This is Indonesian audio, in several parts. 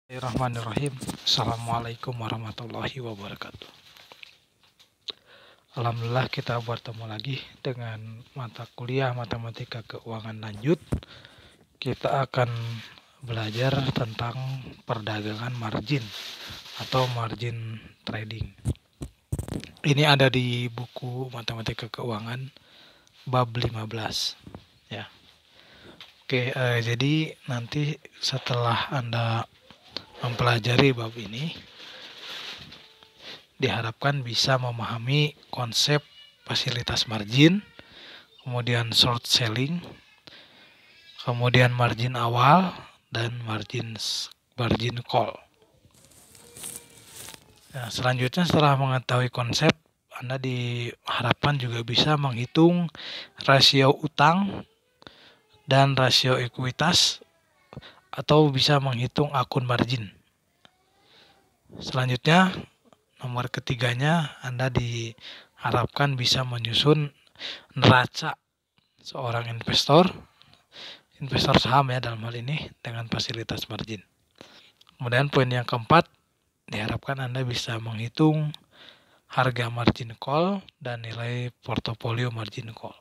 Bismillahirrahmanirrahim. Assalamualaikum warahmatullahi wabarakatuh. Alhamdulillah kita bertemu lagi dengan mata kuliah matematika keuangan lanjut. Kita akan belajar tentang perdagangan margin atau margin trading. Ini ada di buku matematika keuangan bab 15 ya. Oke, jadi nanti setelah Anda mempelajari bab ini, diharapkan bisa memahami konsep fasilitas margin, kemudian short selling, kemudian margin awal, dan margin call. Nah, selanjutnya setelah mengetahui konsep, Anda diharapkan juga bisa menghitung rasio utang dan rasio ekuitas atau bisa menghitung akun margin. Selanjutnya, nomor ketiganya, Anda diharapkan bisa menyusun neraca seorang investor saham ya dalam hal ini dengan fasilitas margin. Kemudian poin yang keempat, diharapkan Anda bisa menghitung harga margin call dan nilai portofolio margin call.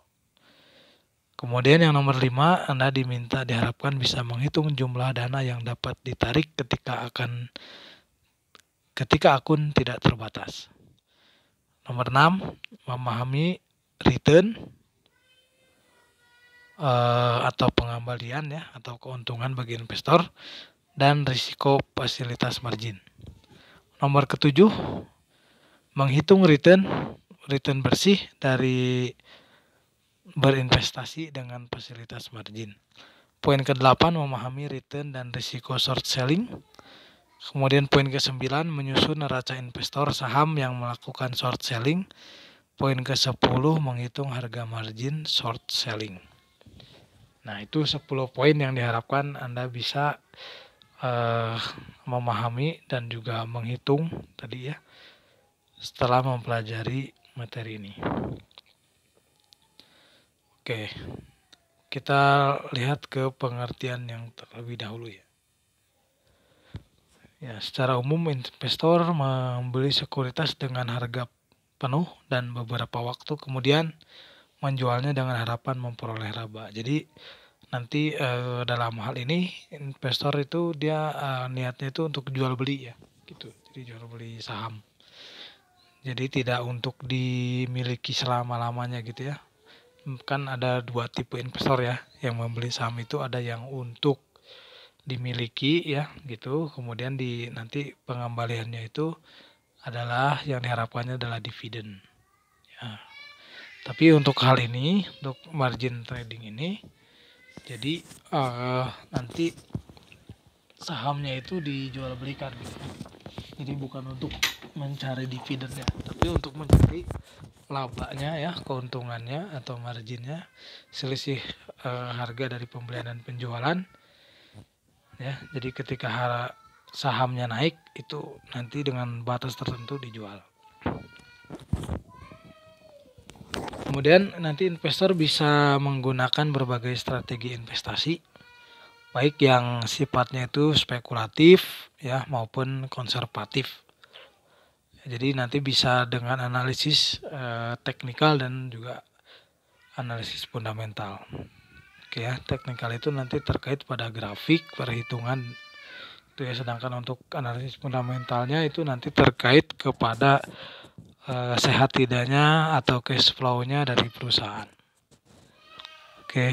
Kemudian yang nomor 5, Anda diharapkan bisa menghitung jumlah dana yang dapat ditarik ketika akun tidak terbatas. Nomor 6, memahami return atau pengembalian ya atau keuntungan bagi investor dan risiko fasilitas margin. Nomor ketujuh, menghitung return bersih dari berinvestasi dengan fasilitas margin. Poin ke-8, memahami return dan risiko short selling. Kemudian poin ke-9, menyusun neraca investor saham yang melakukan short selling. Poin ke-10, menghitung harga margin short selling. Nah, itu 10 poin yang diharapkan Anda bisa memahami dan juga menghitung tadi ya setelah mempelajari materi ini. Oke, kita lihat ke pengertian yang terlebih dahulu ya. Ya, secara umum investor membeli sekuritas dengan harga penuh dan beberapa waktu kemudian menjualnya dengan harapan memperoleh laba. Jadi nanti dalam hal ini investor itu dia niatnya itu untuk jual beli ya, gitu. Jadi jual beli saham. Jadi tidak untuk dimiliki selama-lamanya gitu ya. Kan ada dua tipe investor ya, yang membeli saham itu ada yang untuk dimiliki ya gitu, kemudian nanti pengembaliannya itu adalah yang diharapkannya adalah dividen ya. Tapi untuk hal ini, untuk margin trading ini, jadi nanti sahamnya itu dijual belikan gitu. Jadi bukan untuk mencari dividennya, tapi untuk mencari labanya ya, keuntungannya atau marginnya, selisih harga dari pembelian dan penjualan ya. Jadi ketika sahamnya naik itu nanti dengan batas tertentu dijual. Kemudian nanti investor bisa menggunakan berbagai strategi investasi, baik yang sifatnya itu spekulatif ya maupun konservatif. Jadi nanti bisa dengan analisis teknikal dan juga analisis fundamental. Oke ya, teknikal itu nanti terkait pada grafik, perhitungan itu ya, sedangkan untuk analisis fundamentalnya itu nanti terkait kepada sehat tidaknya atau cash flow-nya dari perusahaan. Oke,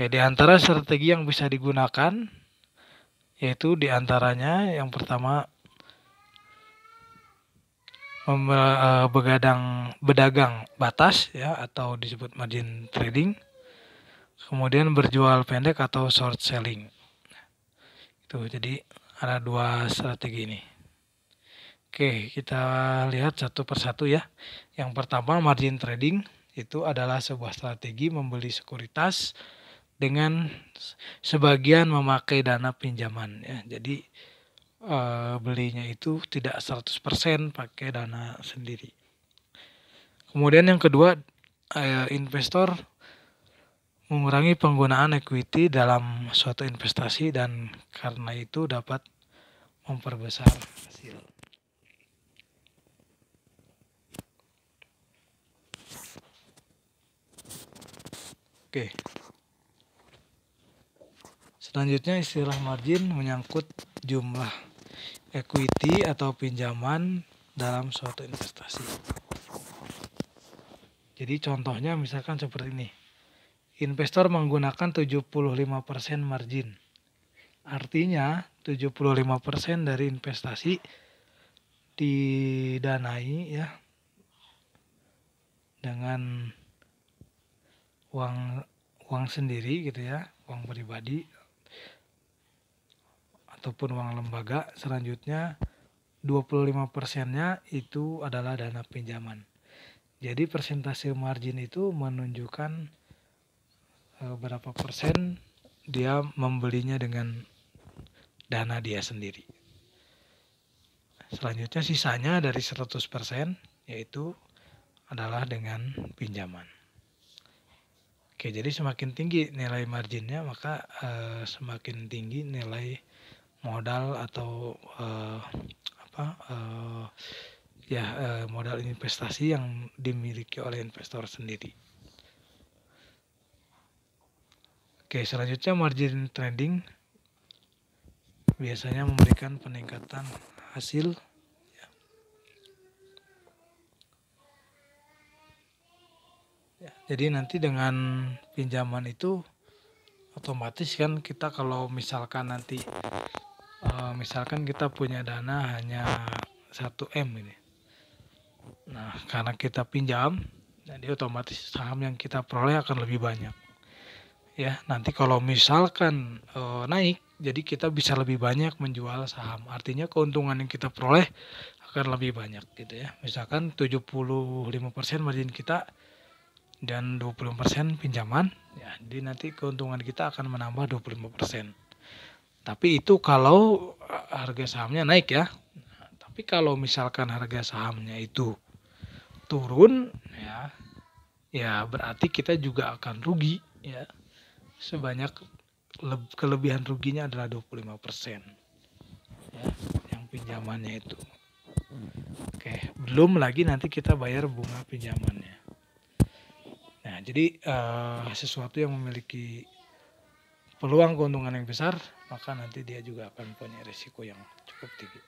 di antara strategi yang bisa digunakan yaitu diantaranya yang pertama berdagang batas ya atau disebut margin trading, kemudian berjual pendek atau short selling. Itu jadi ada dua strategi ini. Oke, kita lihat satu persatu ya. Yang pertama, margin trading itu adalah sebuah strategi membeli sekuritas dengan sebagian memakai dana pinjaman ya. Jadi belinya itu tidak 100% pakai dana sendiri. Kemudian yang kedua, investor mengurangi penggunaan equity dalam suatu investasi dan karena itu dapat memperbesar hasil. Oke. Selanjutnya istilah margin menyangkut jumlah equity atau pinjaman dalam suatu investasi. Jadi contohnya misalkan seperti ini. Investor menggunakan 75% margin. Artinya 75% dari investasi didanai ya dengan uang sendiri gitu ya, uang pribadi ataupun uang lembaga. Selanjutnya 25%-nya itu adalah dana pinjaman. Jadi persentase margin itu menunjukkan berapa persen dia membelinya dengan dana dia sendiri. Selanjutnya sisanya dari 100% yaitu adalah dengan pinjaman. Oke, jadi semakin tinggi nilai marginnya maka semakin tinggi nilai modal atau modal investasi yang dimiliki oleh investor sendiri. Oke, selanjutnya margin trading biasanya memberikan peningkatan hasil. Ya, jadi nanti dengan pinjaman itu otomatis kan kita kalau misalkan nanti misalkan kita punya dana hanya 1M ini. Nah, karena kita pinjam, jadi otomatis saham yang kita peroleh akan lebih banyak. Ya, nanti kalau misalkan naik, jadi kita bisa lebih banyak menjual saham. Artinya keuntungan yang kita peroleh akan lebih banyak gitu ya. Misalkan 75% margin kita dan 25% pinjaman, ya, jadi nanti keuntungan kita akan menambah 25%. Tapi itu kalau harga sahamnya naik ya. Nah, tapi kalau misalkan harga sahamnya itu turun ya berarti kita juga akan rugi ya. Sebanyak kelebihan ruginya adalah 25% ya, yang pinjamannya itu. Oke, belum lagi nanti kita bayar bunga pinjamannya. Nah, jadi sesuatu yang memiliki peluang keuntungan yang besar, maka nanti dia juga akan punya risiko yang cukup tinggi.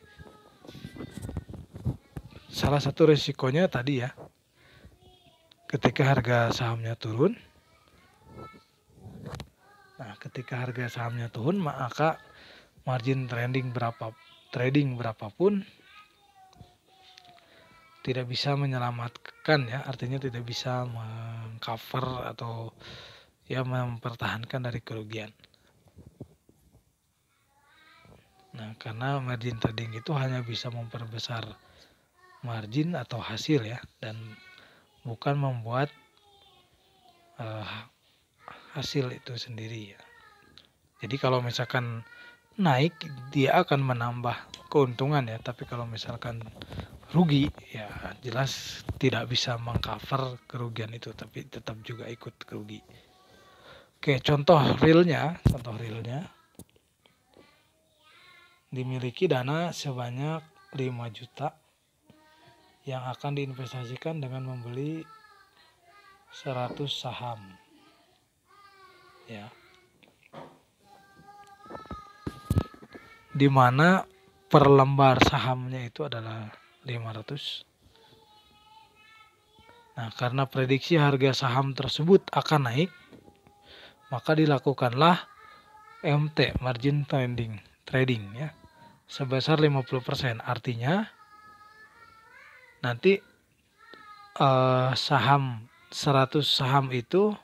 Salah satu risikonya tadi ya, ketika harga sahamnya turun. Nah, ketika harga sahamnya turun, maka margin trading berapapun tidak bisa menyelamatkan ya, artinya tidak bisa mengcover atau ya mempertahankan dari kerugian. Nah, karena margin trading itu hanya bisa memperbesar margin atau hasil ya, dan bukan membuat hasil itu sendiri ya. Jadi kalau misalkan naik dia akan menambah keuntungan ya, tapi kalau misalkan rugi ya jelas tidak bisa mengcover kerugian itu, tapi tetap juga ikut rugi. Oke, contoh realnya dimiliki dana sebanyak 5 juta yang akan diinvestasikan dengan membeli 100 saham ya, di mana per lembar sahamnya itu adalah 500. Nah, karena prediksi harga saham tersebut akan naik, maka dilakukanlah MT, margin trading ya, sebesar 50%. Artinya nanti 100 saham itu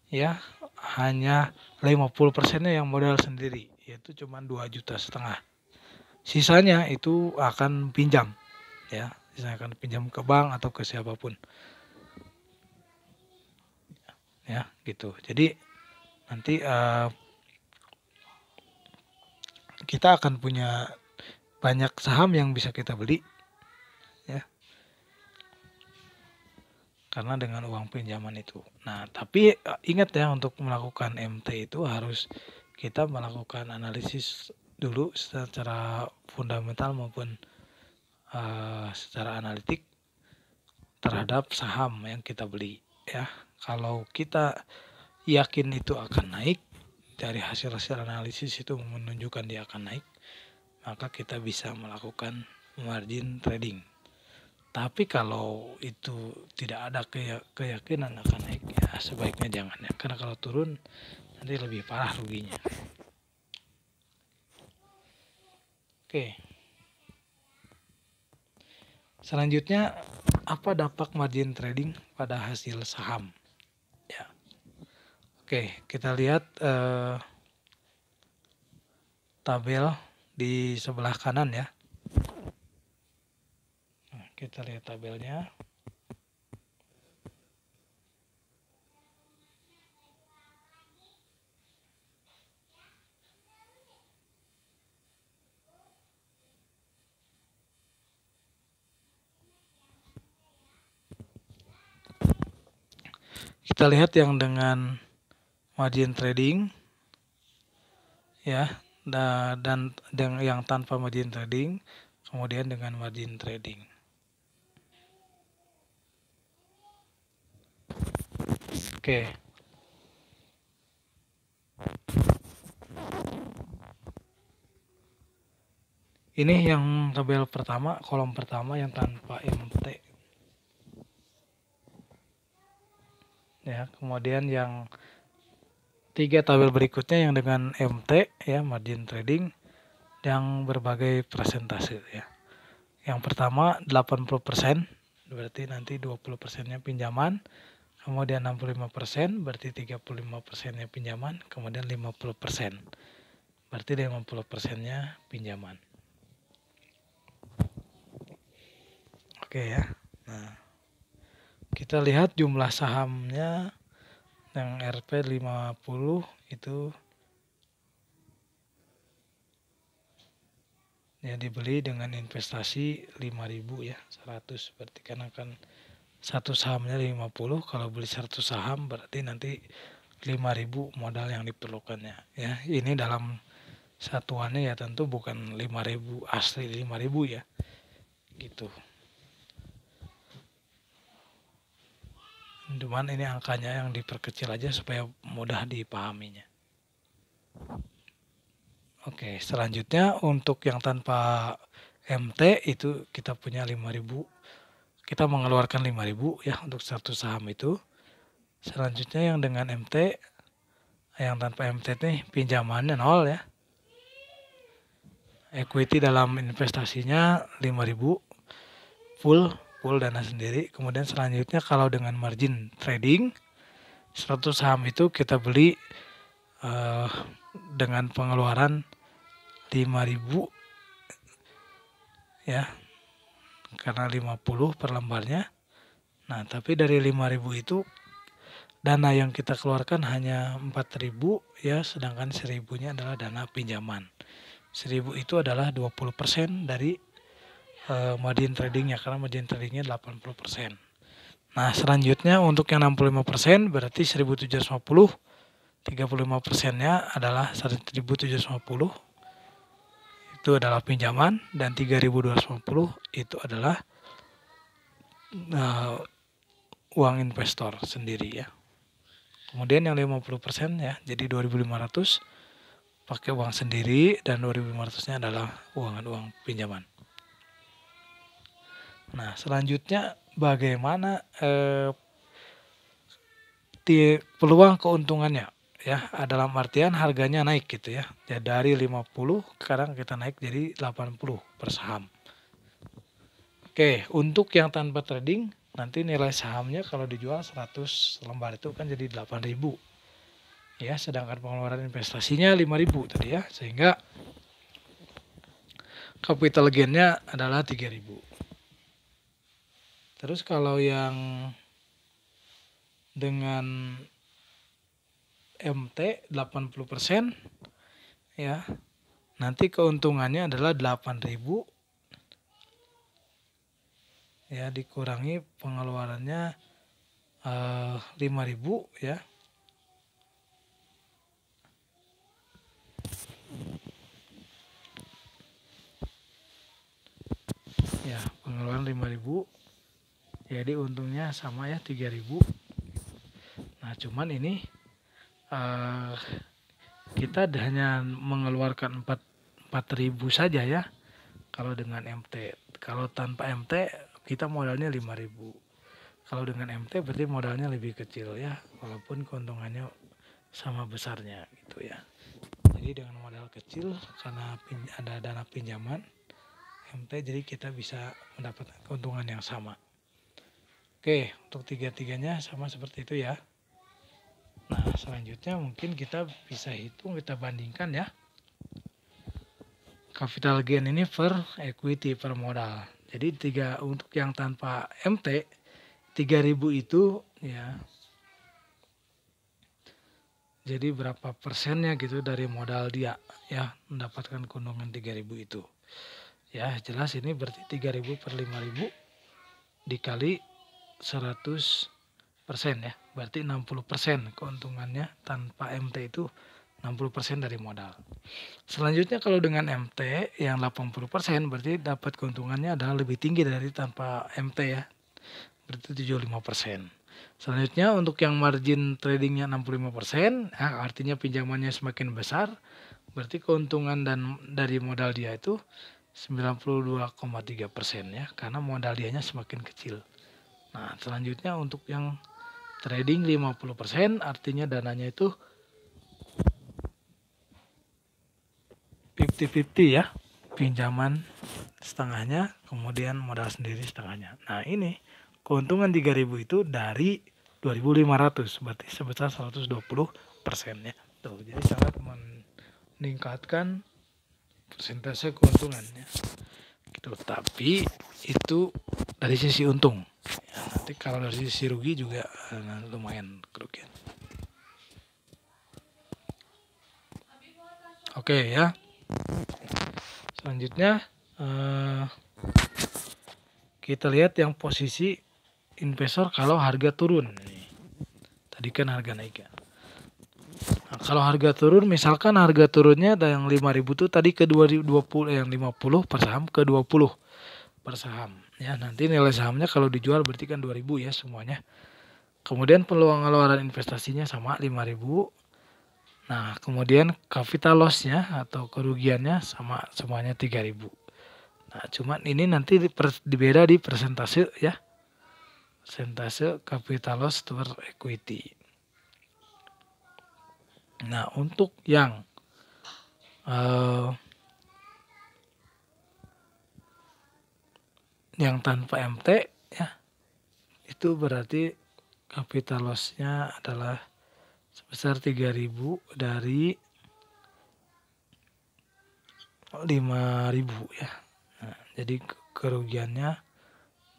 ya hanya 50%-nya yang modal sendiri, yaitu cuma 2,5 juta. Sisanya itu akan pinjam ya, sisanya akan pinjam ke bank atau ke siapapun. Ya, gitu. Jadi nanti kita akan punya banyak saham yang bisa kita beli ya. karena dengan uang pinjaman itu. Nah, tapi ingat ya, untuk melakukan MT itu harus kita melakukan analisis dulu secara fundamental maupun secara analitik terhadap saham yang kita beli ya. Kalau kita yakin itu akan naik, dari hasil-hasil analisis itu menunjukkan dia akan naik, maka kita bisa melakukan margin trading. Tapi kalau itu tidak ada keyakinan akan naik, ya sebaiknya jangan ya, karena kalau turun nanti lebih parah ruginya. Oke. Selanjutnya, apa dampak margin trading pada hasil saham? Ya. Oke, kita lihat tabel di sebelah kanan ya. Nah, kita lihat tabelnya. Kita lihat yang dengan margin trading ya, dan yang tanpa margin trading, kemudian dengan margin trading. Oke. Ini yang tabel pertama, kolom pertama yang tanpa MT. Ya, kemudian yang 3 tabel berikutnya yang dengan MT ya, margin trading, yang berbagai persentase ya. Yang pertama 80%, berarti nanti 20%-nya pinjaman, kemudian 65% berarti 35%-nya pinjaman, kemudian 50% berarti 50%-nya pinjaman. Oke ya. Nah, kita lihat jumlah sahamnya yang RP 50 itu ya dibeli dengan investasi 5.000 ya, 100 berarti kan akan satu sahamnya 50, kalau beli 100 saham berarti nanti 5.000 modal yang diperlukannya ya. Ini dalam satuannya ya, tentu bukan 5.000 asli 5.000 ya. Gitu. Cuman ini angkanya yang diperkecil aja supaya mudah dipahaminya. Oke, selanjutnya untuk yang tanpa MT itu kita punya 5.000. Kita mengeluarkan 5.000 ya untuk satu saham itu. Selanjutnya yang dengan MT, yang tanpa MT nih pinjamannya 0 ya. Equity dalam investasinya 5.000 full dana sendiri. Kemudian selanjutnya kalau dengan margin trading, 100 saham itu kita beli dengan pengeluaran 5.000 ya, karena 50 per lembarnya. Nah, tapi dari 5.000 itu dana yang kita keluarkan hanya 4.000 ya, sedangkan 1.000-nya adalah dana pinjaman. 1.000 itu adalah 20% dari margin tradingnya, karena margin tradingnya 80%. Nah, selanjutnya untuk yang 65% berarti 1.750, 35%-nya adalah 1.750 itu adalah pinjaman, dan 3.250 itu adalah uang investor sendiri ya. Kemudian yang 50% ya, jadi 2.500 pakai uang sendiri, dan 2.500-nya adalah uang pinjaman. Nah, selanjutnya bagaimana peluang keuntungannya ya, dalam artian harganya naik gitu ya. Ya dari 50 sekarang kita naik jadi 80 per saham. Oke, untuk yang tanpa trading nanti nilai sahamnya kalau dijual 100 lembar itu kan jadi 8.000. Ya, sedangkan pengeluaran investasinya 5.000 tadi ya, sehingga capital gain-nya adalah 3.000. Terus kalau yang dengan MT 80% ya, nanti keuntungannya adalah 8.000 ya, dikurangi pengeluarannya 5.000 ya. Ya, pengeluaran 5.000. Jadi untungnya sama ya 3.000. Nah, cuman ini kita hanya mengeluarkan 4.000 saja ya kalau dengan MT. Kalau tanpa MT kita modalnya 5.000. Kalau dengan MT berarti modalnya lebih kecil ya, walaupun keuntungannya sama besarnya gitu ya. Jadi dengan modal kecil karena ada dana pinjaman MT, jadi kita bisa mendapatkan keuntungan yang sama. Oke, untuk tiga-tiganya sama seperti itu ya. Nah, selanjutnya mungkin kita bisa hitung, kita bandingkan ya. Capital gain ini per equity, per modal. Jadi untuk yang tanpa MT 3.000 itu ya. Jadi berapa persennya gitu dari modal dia ya mendapatkan keuntungan 3.000 itu. Ya, jelas ini berarti 3.000 per 5.000 dikali 100% ya. Berarti 60% keuntungannya tanpa MT itu 60% dari modal. Selanjutnya kalau dengan MT yang 80% berarti dapat keuntungannya adalah lebih tinggi dari tanpa MT ya. Berarti 75%. Selanjutnya untuk yang margin tradingnya 65%, ya, artinya pinjamannya semakin besar, berarti keuntungan dari modal dia itu 92,3% ya, karena modal dianya semakin kecil. Nah, selanjutnya untuk yang trading 50%, artinya dananya itu 50-50 ya, pinjaman setengahnya, kemudian modal sendiri setengahnya. Nah, ini keuntungan 3.000 itu dari 2.500, berarti sebesar 120% ya. Tuh, jadi sangat meningkatkan persentase keuntungannya. Gitu. Tapi itu dari sisi untung. Ya, nanti kalau dari sisi rugi juga lumayan kerugian. Oke ya. Selanjutnya kita lihat yang posisi investor kalau harga turun. Tadi kan harga naik ya. Nah, kalau harga turun, misalkan harga turunnya ada yang 5.000 tuh tadi ke 20, yang 50 per saham ke 20 per saham. Ya, nanti nilai sahamnya kalau dijual berarti kan 2.000 ya semuanya. Kemudian peluang pengeluaran investasinya sama 5.000. Nah, kemudian capital loss-nya atau kerugiannya sama semuanya 3.000. Nah, cuman ini nanti dibeda di persentase ya. Persentase capital loss per equity. Nah, untuk yang tanpa MT ya, itu berarti capital loss-nya adalah sebesar 3.000 dari 5.000 ya. Nah, jadi kerugiannya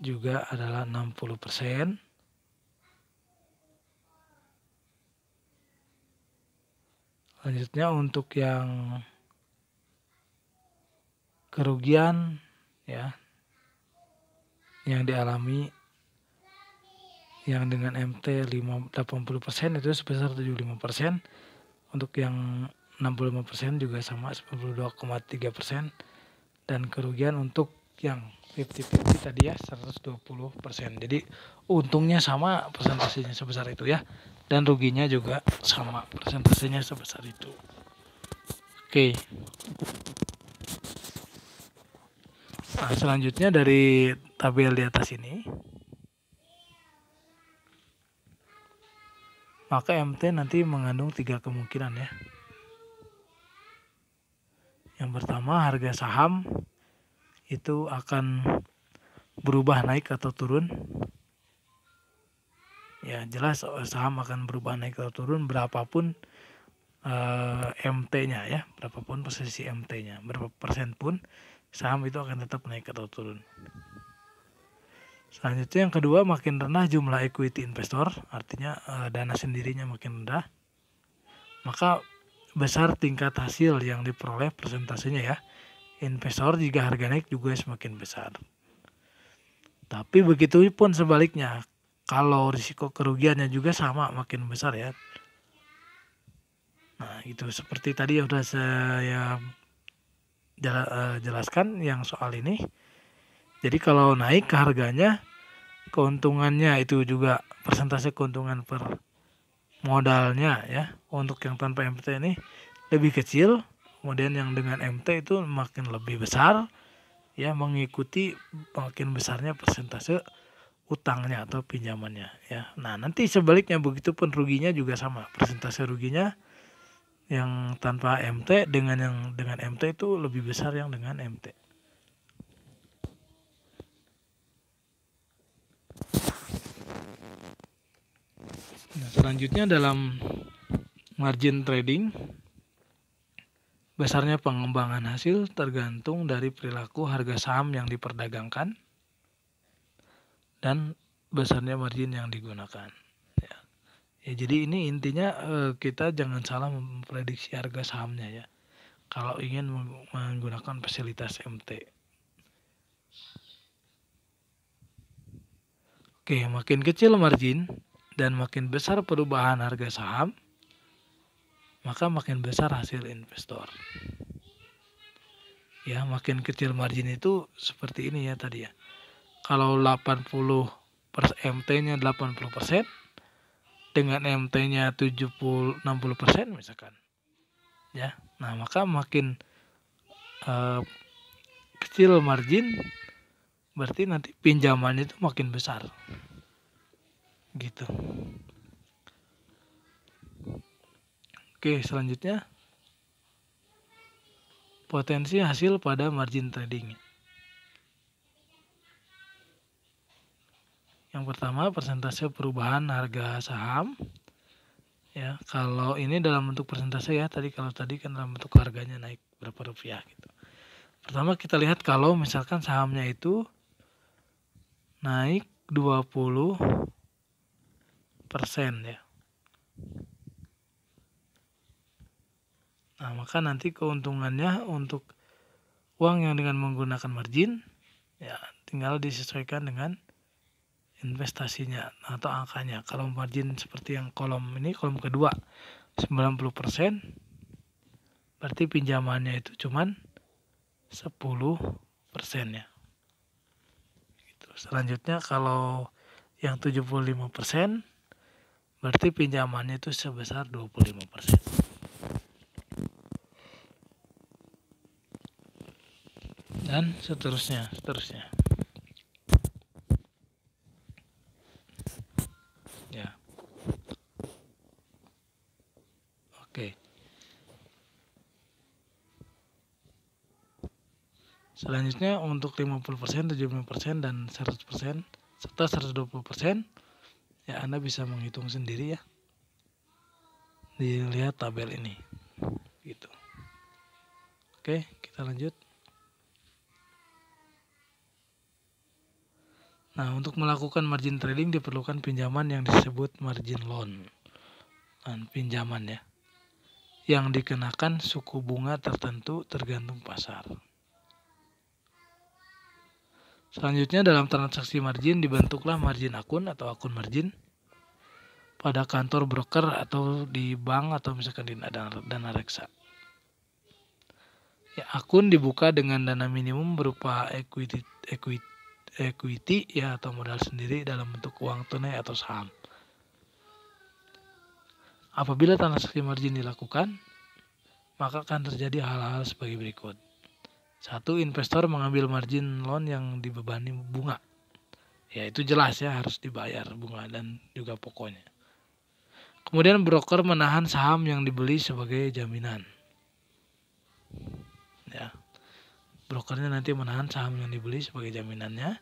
juga adalah 60%. Selanjutnya untuk yang kerugian ya yang dialami yang dengan MT 80% itu sebesar 75%. Untuk yang 65% juga sama 92,3%. Dan kerugian untuk yang 50-50 tadi ya 120%. Jadi untungnya sama persentasenya sebesar itu ya. Dan ruginya juga sama persentasenya sebesar itu. Oke. Nah, selanjutnya dari tabel di atas ini, maka MT nanti mengandung 3 kemungkinan ya. Yang pertama, harga saham itu akan berubah naik atau turun. Ya, jelas saham akan berubah naik atau turun berapapun MT-nya ya, berapapun posisi MT-nya, berapa persen pun saham itu akan tetap naik atau turun. Selanjutnya yang kedua, makin rendah jumlah equity investor, artinya dana sendirinya makin rendah, maka besar tingkat hasil yang diperoleh persentasenya ya. Investor jika harga naik juga semakin besar. Tapi begitu pun sebaliknya, kalau risiko kerugiannya juga sama makin besar ya. Nah itu seperti tadi yang sudah saya jelaskan yang soal ini. Jadi kalau naik ke harganya, keuntungannya itu juga persentase keuntungan per modalnya ya untuk yang tanpa MT ini lebih kecil, kemudian yang dengan MT itu makin lebih besar ya, mengikuti makin besarnya persentase utangnya atau pinjamannya ya. Nah nanti sebaliknya begitu pun ruginya juga sama, persentase ruginya yang tanpa MT dengan yang dengan MT itu lebih besar yang dengan MT. Nah, selanjutnya dalam margin trading, besarnya pengembangan hasil tergantung dari perilaku harga saham yang diperdagangkan dan besarnya margin yang digunakan. Ya, jadi ini intinya kita jangan salah memprediksi harga sahamnya ya. Kalau ingin menggunakan fasilitas MT. Oke, makin kecil margin dan makin besar perubahan harga saham, maka makin besar hasil investor. Ya, makin kecil margin itu seperti ini ya tadi ya. Kalau 80 MT-nya 80%, dengan MT-nya 60% misalkan. Ya. Nah, maka makin kecil margin berarti nanti pinjamannya itu makin besar. Gitu. Oke, selanjutnya potensi hasil pada margin trading. Yang pertama, persentase perubahan harga saham. Ya, kalau ini dalam bentuk persentase ya, kalau tadi kan dalam bentuk harganya naik berapa rupiah gitu. Pertama kita lihat kalau misalkan sahamnya itu naik 20% ya. Nah, maka nanti keuntungannya untuk uang yang dengan menggunakan margin ya tinggal disesuaikan dengan investasinya atau angkanya. Kalau margin seperti yang kolom ini, kolom kedua 90%, berarti pinjamannya itu cuman 10% ya. Gitu. Selanjutnya kalau yang 75%, berarti pinjamannya itu sebesar 25%. Dan seterusnya. Ya. Oke. Selanjutnya untuk 50%, 75% dan 100% serta 120%, ya Anda bisa menghitung sendiri ya. Dilihat tabel ini. Gitu. Oke, kita lanjut. Nah, untuk melakukan margin trading diperlukan pinjaman yang disebut margin loan. Dan pinjaman ya. Yang dikenakan suku bunga tertentu tergantung pasar. Selanjutnya dalam transaksi margin dibentuklah margin akun atau akun margin pada kantor broker atau di bank atau misalkan di dana reksa. Ya, akun dibuka dengan dana minimum berupa equity ya atau modal sendiri dalam bentuk uang tunai atau saham. Apabila transaksi margin dilakukan, maka akan terjadi hal-hal sebagai berikut. 1. Investor mengambil margin loan yang dibebani bunga. Ya itu jelas ya, harus dibayar bunga dan juga pokoknya. Kemudian broker menahan saham yang dibeli sebagai jaminan. Ya. Brokernya nanti menahan saham yang dibeli sebagai jaminannya.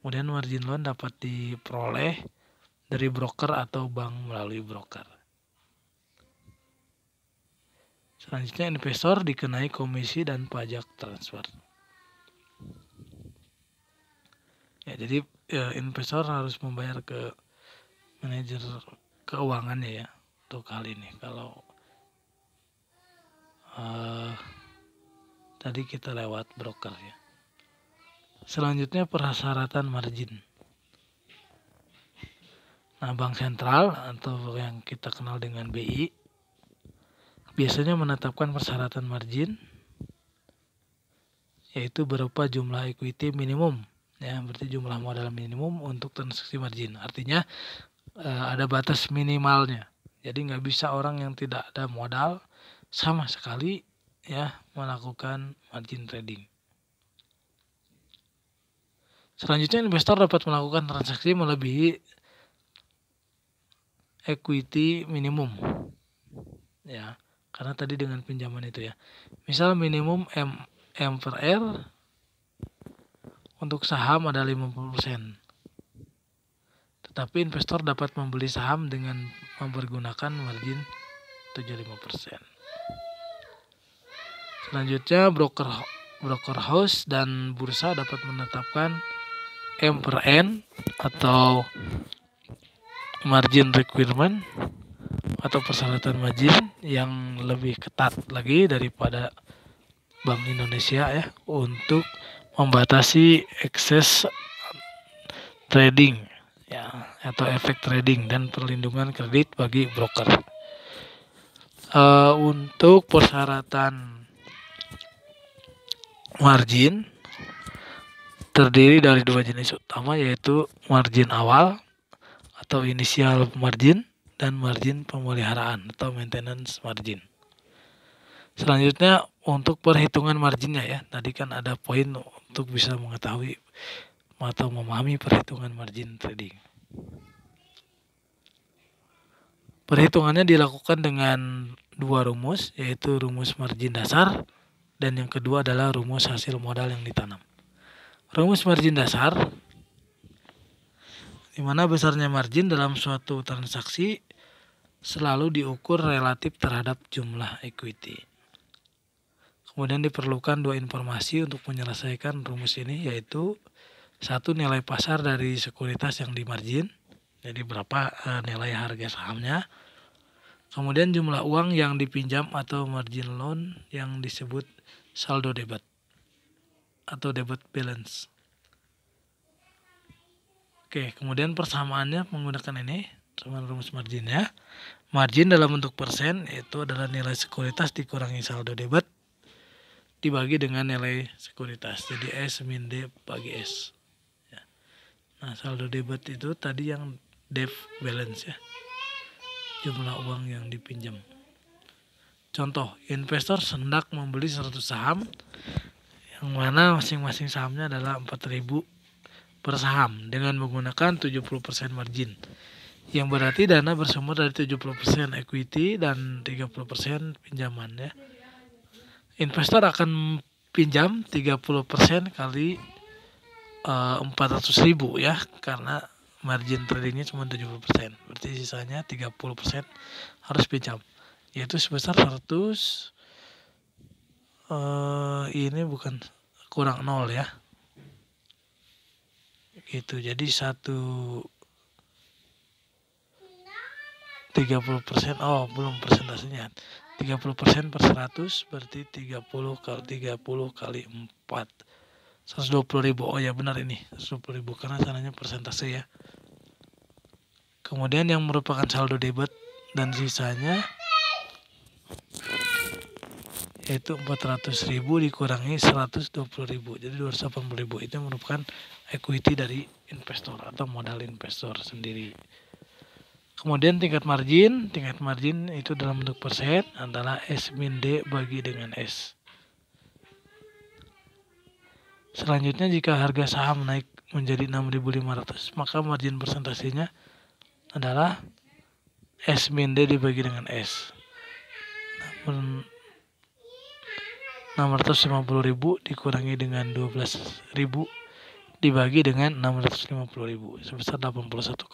Kemudian margin loan dapat diperoleh dari broker atau bank melalui broker. Selanjutnya investor dikenai komisi dan pajak transfer. Ya, jadi investor harus membayar ke manajer keuangannya ya untuk hal ini. Kalau tadi kita lewat broker ya. Selanjutnya persyaratan margin. Nah, bank sentral atau yang kita kenal dengan BI biasanya menetapkan persyaratan margin yaitu berupa jumlah equity minimum, ya berarti jumlah modal minimum untuk transaksi margin. Artinya ada batas minimalnya. Jadi nggak bisa orang yang tidak ada modal sama sekali ya melakukan margin trading. Selanjutnya investor dapat melakukan transaksi melebihi equity minimum, ya karena tadi dengan pinjaman itu ya. Misal minimum M per R untuk saham ada 50%. Tetapi investor dapat membeli saham dengan mempergunakan margin 75%. Selanjutnya broker house dan bursa dapat menetapkan M per N atau margin requirement atau persyaratan margin yang lebih ketat lagi daripada Bank Indonesia ya untuk membatasi ekses trading ya atau efek trading dan perlindungan kredit bagi broker. Untuk persyaratan margin terdiri dari dua jenis utama yaitu margin awal atau initial margin dan margin pemeliharaan atau maintenance margin. Selanjutnya untuk perhitungan marginnya ya, tadi kan ada poin untuk bisa mengetahui atau memahami perhitungan margin trading. Perhitungannya dilakukan dengan dua rumus, yaitu rumus margin dasar dan yang kedua adalah rumus hasil modal yang ditanam. Rumus margin dasar, di mana besarnya margin dalam suatu transaksi selalu diukur relatif terhadap jumlah equity. Kemudian diperlukan dua informasi untuk menyelesaikan rumus ini, yaitu satu nilai pasar dari sekuritas yang dimargin, jadi berapa nilai harga sahamnya. Kemudian jumlah uang yang dipinjam atau margin loan yang disebut saldo debit atau debit balance. Oke, kemudian persamaannya menggunakan ini, sama rumus marginnya. Margin dalam bentuk persen itu adalah nilai sekuritas dikurangi saldo debit dibagi dengan nilai sekuritas. Jadi S min D bagi S. Ya. Nah, saldo debit itu tadi yang debt balance ya. Jumlah uang yang dipinjam. Contoh, investor hendak membeli 100 saham yang mana masing-masing sahamnya adalah 4.000 per saham dengan menggunakan 70% margin. Yang berarti dana bersumber dari 70% equity dan 30% pinjaman ya. Investor akan pinjam 30% kali 400.000 ya, karena margin tradingnya cuma 70%. Berarti sisanya 30% harus pinjam. Yaitu sebesar 100 ini bukan kurang 0 ya. Gitu. Jadi 30%, belum persentasenya. 30% per 100 berarti 30 kali 4. 120.000. Oh ya benar ini 120.000 karena sananya persentase ya. Kemudian yang merupakan saldo debit dan sisanya yaitu 400.000 dikurangi 120.000. Jadi 280.000 itu merupakan equity dari investor atau modal investor sendiri. Kemudian tingkat margin itu dalam bentuk persen adalah S min D bagi dengan S. Selanjutnya jika harga saham naik menjadi 6.500 maka margin persentasenya adalah S min D dibagi dengan S. 650.000 dikurangi dengan 12.000 dibagi dengan 650.000 sebesar 81,5%.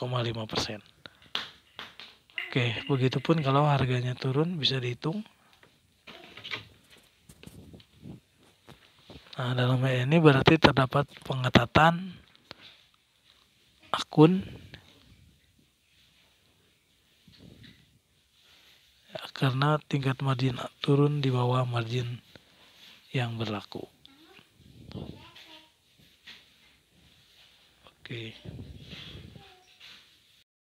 Oke, begitupun kalau harganya turun bisa dihitung. Nah, dalam hal ini berarti terdapat pengetatan akun ya, karena tingkat margin turun di bawah margin yang berlaku. Oke.